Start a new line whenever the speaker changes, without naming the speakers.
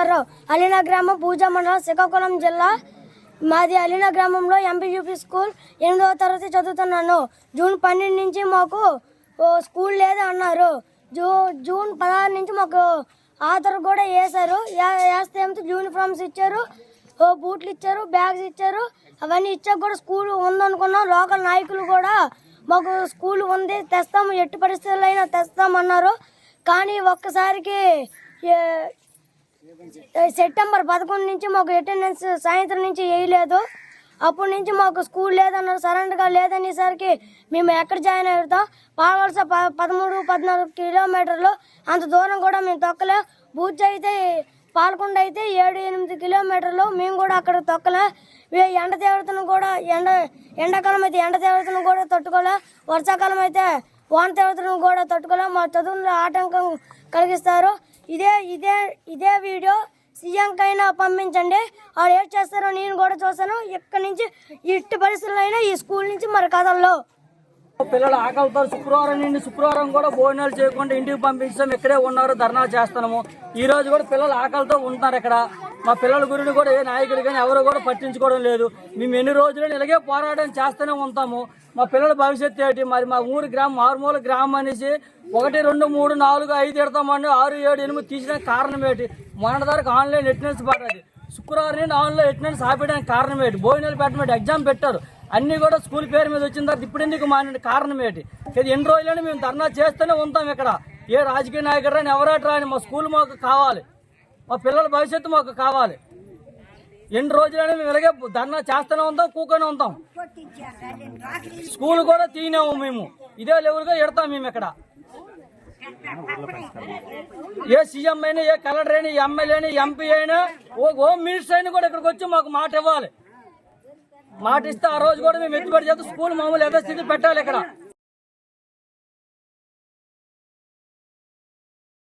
కుమారరావు, Alina గ్రామం, పూజా మండలం, శ్రీకాకుళం జిల్లా. మాది అలీనా గ్రామంలో ఎంపీయూపీ స్కూల్ 8వ తరగతి చదువుతున్నాను. జూన్ 12 నుంచి మాకు స్కూల్ లేదు అన్నారు. జూన్ 16 నుంచి మాకు ఆధార్ కూడా వేశారు. వేస్తే యూనిఫామ్స్ ఇచ్చారు, బూట్లు ఇచ్చారు, బ్యాగ్స్ ఇచ్చారు. అవన్నీ ఇచ్చాక కూడా స్కూల్ ఉందనుకున్నాం. లోకల్ నాయకులు కూడా మాకు స్కూల్ ఉంది, తెస్తాము, ఎట్టి పరిస్థితుల్లో అయినా తెస్తామన్నారు. కానీ ఒక్కసారికి సెప్టెంబర్ 11 నుంచి మాకు అటెండెన్స్ సాయంత్రం నుంచి వేయలేదు. అప్పటి నుంచి మాకు స్కూల్ లేదన్నారు. సడన్గా లేదనేసరికి మేము ఎక్కడ జాయిన్ అవుతాం? పాలవలస 13-14 కిలోమీటర్లు, అంత దూరం కూడా మేము తొక్కలేం. బూజ్ అయితే పాలకొండ అయితే 7-8 కిలోమీటర్లు, మేము కూడా అక్కడ తొక్కలేం. ఎండ తీవ్రతను కూడా ఎండాకాలం అయితే ఎండ తీవ్రతను కూడా తట్టుకోలేం, వర్షాకాలం అయితే వాన తీవ్రతను కూడా తట్టుకోలేం. మా చదువులో ఆటంకం కలిగిస్తారు. ఇదే వీడియో సీఎంకైనా పంపించండి. వాళ్ళు ఏం చేస్తారో నేను కూడా చూసాను. ఇక్కడి నుంచి ఇట్టి పరిస్థితుల్లో అయినా ఈ స్కూల్ నుంచి మరి కథల్లో
పిల్లలు ఆకలితో శుక్రవారం కూడా భోజనాలు చేయకుండా ఇంటికి పంపించాం. ఇక్కడే ఉన్నారు, ధర్నా చేస్తున్నాము. ఈ రోజు కూడా పిల్లలు ఆకలితో ఉంటున్నారు ఇక్కడ. మా పిల్లల గురించి కూడా ఏ నాయకులు కానీ ఎవరు కూడా పట్టించుకోవడం లేదు. మేము ఎన్ని రోజులు ఇలాగే పోరాటం చేస్తూనే ఉంటాము. మా పిల్లల భవిష్యత్తు ఏంటి? మరి మా ఊరు గ్రామం మారుమూల గ్రామం అనేసి 1, 2, 3, 4, 5 ఎడతామని 6, 7, 8 తీసిన కారణం ఏంటి? మొన్నటి వరకు ఆన్లైన్ అటెండెన్స్ పడ్డది. శుక్రవారం నుండి ఆన్లైన్ అటెండెన్స్ ఆపేయడానికి కారణం ఏంటి? భోజనాలు పెట్టడం, ఎగ్జామ్ పెట్టారు, అన్ని కూడా స్కూల్ పేరు మీద వచ్చిన తర్వాత ఇప్పుడు ఎందుకు మానే కారణం ఏంటి? ఎన్ని రోజులని మేము ధర్నా చేస్తూనే ఉంటాం. ఇక్కడ ఏ రాజకీయ నాయకుడు రాని ఎవరట రాని మా స్కూల్ మాకు కావాలి, మా పిల్లల భవిష్యత్తు మాకు కావాలి. ఎన్ని రోజులని మేము ఇలాగే ధర్నా చేస్తూనే ఉంటాం, కూకొని ఉంటాం. స్కూల్ కూడా తీనాము మేము, ఇదే లెవెల్గా ఎడతాం మేము ఇక్కడ. ఏ సీఎం అయినా, ఏ కలెక్టర్ అయినా, ఎమ్మెల్యే అయినా, ఎంపీ అయినా, హోమ్ మినిస్టర్ అయినా కూడా ఇక్కడికి వచ్చి మాకు మాట ఇవ్వాలి. మాట ఇస్తే ఆ రోజు కూడా మేము ఎత్తుబడి చేస్తే స్కూల్ మామూలు యథాస్థితి పెట్టాలి ఇక్కడ.